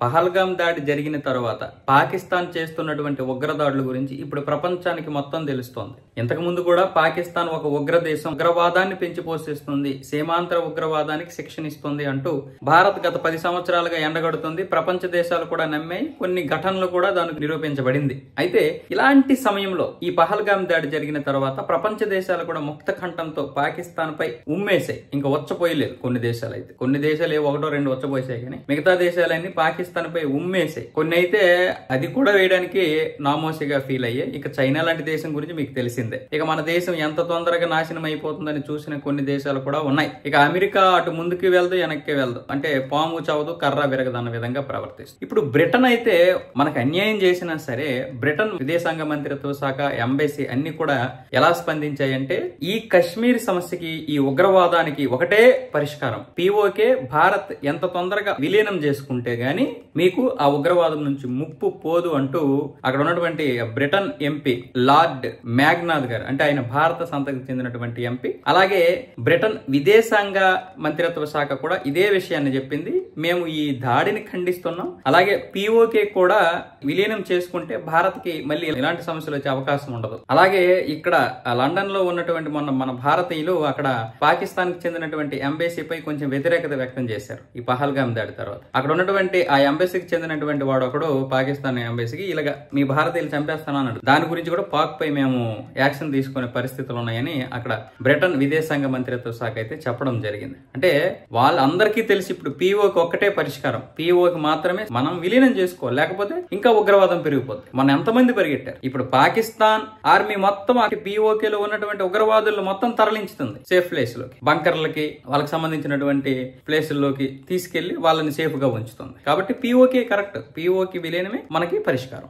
పహల్గామ్ దాడి జరిగిన తర్వాత పాకిస్తాన్ చేస్తున్నటువంటి ఉగ్రదాడుల గురించి ఇప్పుడు ప్రపంచానికి మొత్తం తెలుస్తోంది. ఇంతకు ముందు కూడా పాకిస్తాన్ ఒక ఉగ్ర దేశం, ఉగ్రవాదాన్ని పెంచి పోషిస్తుంది, సీమాంతర ఉగ్రవాదానికి శిక్షణ ఇస్తుంది అంటూ భారత్ గత 10 సంవత్సరాలుగా ఎండగడుతుంది. ప్రపంచ దేశాలు కూడా నమ్మాయి, కొన్ని ఘటనలు కూడా దానికి నిరూపించబడింది. అయితే ఇలాంటి సమయంలో ఈ పహల్గామ్ దాడి జరిగిన తర్వాత ప్రపంచ దేశాలు కూడా ముక్త కంఠంతో పాకిస్తాన్ పై ఉమ్మేశాయి. ఇంకా వచ్చపోయలేదు కొన్ని దేశాలు, అయితే కొన్ని దేశాలు 1-2 వచ్చపోసాయి, కానీ మిగతా దేశాలన్నీ పాకిస్తాన్ పై ఉమ్మేసాయి. కొన్ని అయితే అది కూడా వేయడానికి నామోసిగా ఫీల్ అయ్యాయి. ఇక చైనా లాంటి దేశం గురించి మీకు తెలిసిందే. ఇక మన దేశం ఎంత తొందరగా నాశనం అయిపోతుందని చూసిన కొన్ని దేశాలు కూడా ఉన్నాయి. ఇక అమెరికా అటు ముందుకి వెళ్దు వెనక్కి వెళ్దు, అంటే పాము చావదు కర్ర విరగదన్న విధంగా ప్రవర్తిస్తుంది. ఇప్పుడు బ్రిటన్ అయితే మనకు అన్యాయం చేసినా సరే బ్రిటన్ విదేశాంగ మంత్రిత్వ శాఖ, ఎంబసీ అన్ని కూడా ఎలా స్పందించాయంటే ఈ కశ్మీర్ సమస్యకి, ఈ ఉగ్రవాదానికి ఒకటే పరిష్కారం, పిఓకే భారత్ ఎంత తొందరగా విలీనం చేసుకుంటే గాని మీకు ఆ ఉగ్రవాదం నుంచి ముప్పు పోదు అంటూ అక్కడ ఉన్నటువంటి బ్రిటన్ ఎంపీ లార్డ్ మ్యాగ్నాథ్ గారు, అంటే ఆయన భారత సంతతికి చెందినటువంటి ఎంపీ, అలాగే బ్రిటన్ విదేశాంగ మంత్రిత్వ శాఖ కూడా ఇదే విషయాన్ని చెప్పింది. మేము ఈ దాడిని ఖండిస్తున్నాం, అలాగే పిఓకే కూడా విలీనం చేసుకుంటే భారత్ కి మళ్ళీ ఇలాంటి సమస్యలు వచ్చే అవకాశం ఉండదు. అలాగే ఇక్కడ లండన్ లో ఉన్నటువంటి మన భారతీయులు అక్కడ పాకిస్తాన్ కి చెందినటువంటి ఎంబసీపై కొంచెం వ్యతిరేకత వ్యక్తం చేశారు ఈ పహల్గామ్ దాడి తర్వాత. అక్కడ ఉన్నటువంటి ఆ ఎంబసీకి చెందినటువంటి వాడు ఒకడు పాకిస్తాన్ ఎంబసీకి ఇలాగా మీ భారతీయులు చంపేస్తాను అన్నాడు. దాని గురించి కూడా పాక్ పై మేము యాక్షన్ తీసుకునే పరిస్థితులు ఉన్నాయని అక్కడ బ్రిటన్ విదేశాంగ మంత్రిత్వ శాఖ అయితే చెప్పడం జరిగింది. అంటే వాళ్ళందరికీ తెలిసి ఇప్పుడు పిఓకి ఒక్కటే పరిష్కారం, పిఓకి మాత్రమే మనం విలీనం చేసుకోవాలి, లేకపోతే ఇంకా ఉగ్రవాదం పెరిగిపోతుంది. మన ఎంతమంది పరిగెట్టారు. ఇప్పుడు పాకిస్తాన్ ఆర్మీ మొత్తం పిఓకేలో ఉన్నటువంటి ఉగ్రవాదులు మొత్తం తరలించుతుంది సేఫ్ ప్లేస్ లోకి, బంకర్లకి, వాళ్ళకి సంబంధించినటువంటి ప్లేసుల్లోకి తీసుకెళ్లి వాళ్ళని సేఫ్ గా ఉంచుతుంది. కాబట్టి పిఓకే కరెక్ట్, పిఓకి విలీనమే మనకి పరిష్కారం.